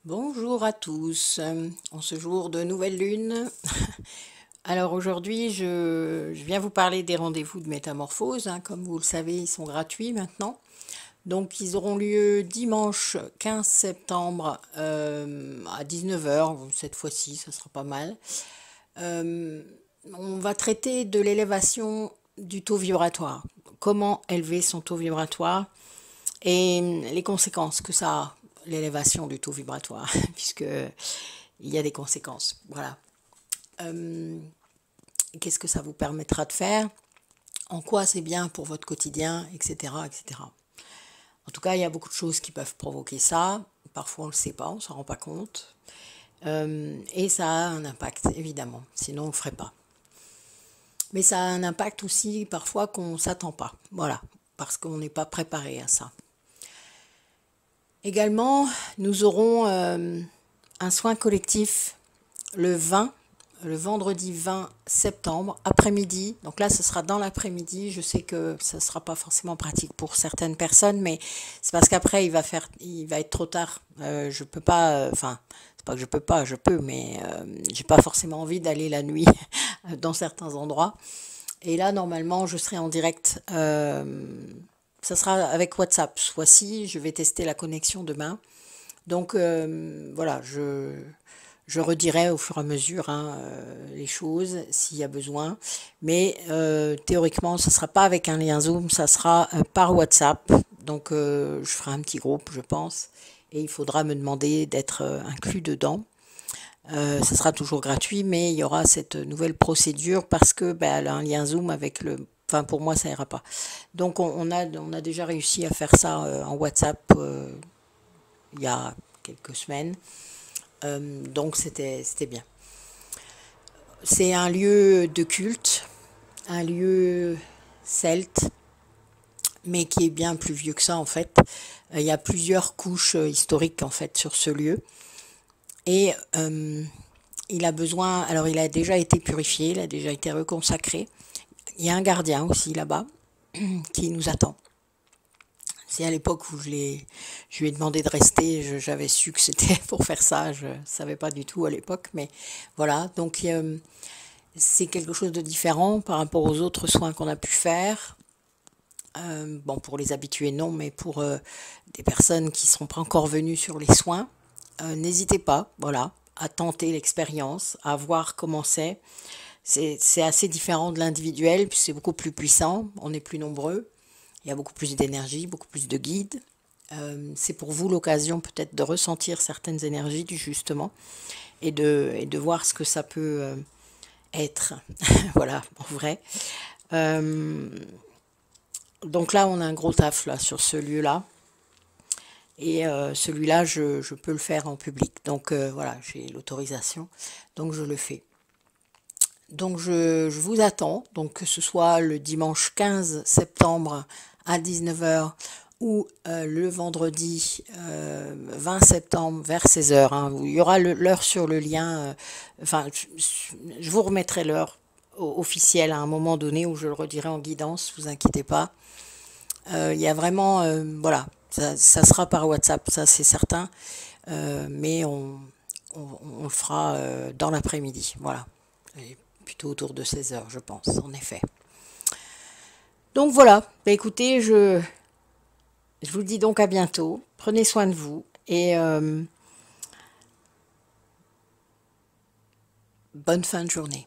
Bonjour à tous, en ce jour de nouvelle lune. Alors aujourd'hui, je viens vous parler des rendez-vous de métamorphose, hein. Comme vous le savez, ils sont gratuits maintenant. Donc ils auront lieu dimanche 15 septembre à 19 heures. Cette fois-ci, ça sera pas mal. Euh, on va traiter de l'élévation du taux vibratoire. Comment élever son taux vibratoire et les conséquences que ça a, l'élévation du taux vibratoire, puisque il y a des conséquences. Voilà. Euh, Qu'est-ce que ça vous permettra de faire? En quoi c'est bien pour votre quotidien, etc., etc. En tout cas, il y a beaucoup de choses qui peuvent provoquer ça. Parfois, on ne le sait pas, on ne s'en rend pas compte. Et ça a un impact, évidemment. Sinon, on ne le ferait pas. Mais ça a un impact aussi, parfois, qu'on ne s'attend pas. Voilà. Parce qu'on n'est pas préparé à ça. Également, nous aurons un soin collectif le vendredi 20 septembre, après-midi. Donc là, ce sera dans l'après-midi. Je sais que ça ne sera pas forcément pratique pour certaines personnes, mais c'est parce qu'après, il va être trop tard. Je peux pas, enfin, c'est pas que je peux pas, je peux, mais j'ai pas forcément envie d'aller la nuit dans certains endroits. Et là, normalement, je serai en direct. Ça sera avec WhatsApp. Ce fois-ci, je vais tester la connexion demain. Donc voilà, je redirai au fur et à mesure, hein, les choses s'il y a besoin. Mais théoriquement, ce ne sera pas avec un lien Zoom, ça sera par WhatsApp. Donc je ferai un petit groupe, je pense. Et il faudra me demander d'être inclus dedans. Ça sera toujours gratuit, mais il y aura cette nouvelle procédure parce que elle a un lien Zoom avec le... Enfin, pour moi, ça ira pas. Donc, on a déjà réussi à faire ça en WhatsApp il y a quelques semaines. Donc, c'était bien. C'est un lieu de culte, un lieu celte, mais qui est bien plus vieux que ça, en fait. Il y a plusieurs couches historiques, en fait, sur ce lieu. Et il a besoin, alors il a déjà été purifié, il a déjà été reconsacré. Il y a un gardien aussi là-bas qui nous attend. C'est à l'époque où je lui ai demandé de rester, j'avais su que c'était pour faire ça, je ne savais pas du tout à l'époque, mais voilà. Donc c'est quelque chose de différent par rapport aux autres soins qu'on a pu faire. Bon, pour les habitués, non, mais pour des personnes qui ne sont pas encore venues sur les soins, n'hésitez pas, voilà, à tenter l'expérience, à voir comment c'est. C'est assez différent de l'individuel, puis c'est beaucoup plus puissant, on est plus nombreux, il y a beaucoup plus d'énergie, beaucoup plus de guides. C'est pour vous l'occasion peut-être de ressentir certaines énergies, justement, et de voir ce que ça peut être, voilà, en vrai. Donc là, on a un gros taf là, sur ce lieu-là. Et celui-là, je peux le faire en public. Donc voilà, j'ai l'autorisation, donc je le fais. Donc je vous attends, donc que ce soit le dimanche 15 septembre à 19 heures ou le vendredi 20 septembre vers 16 heures. Hein. Il y aura l'heure sur le lien, enfin je vous remettrai l'heure officielle à un moment donné où je le redirai en guidance, vous inquiétez pas. Il y a vraiment, voilà, ça sera par WhatsApp, ça c'est certain, mais on le fera dans l'après-midi, voilà. Et plutôt autour de 16 heures, je pense, en effet. Donc voilà, bah, écoutez, je vous dis donc à bientôt. Prenez soin de vous et bonne fin de journée.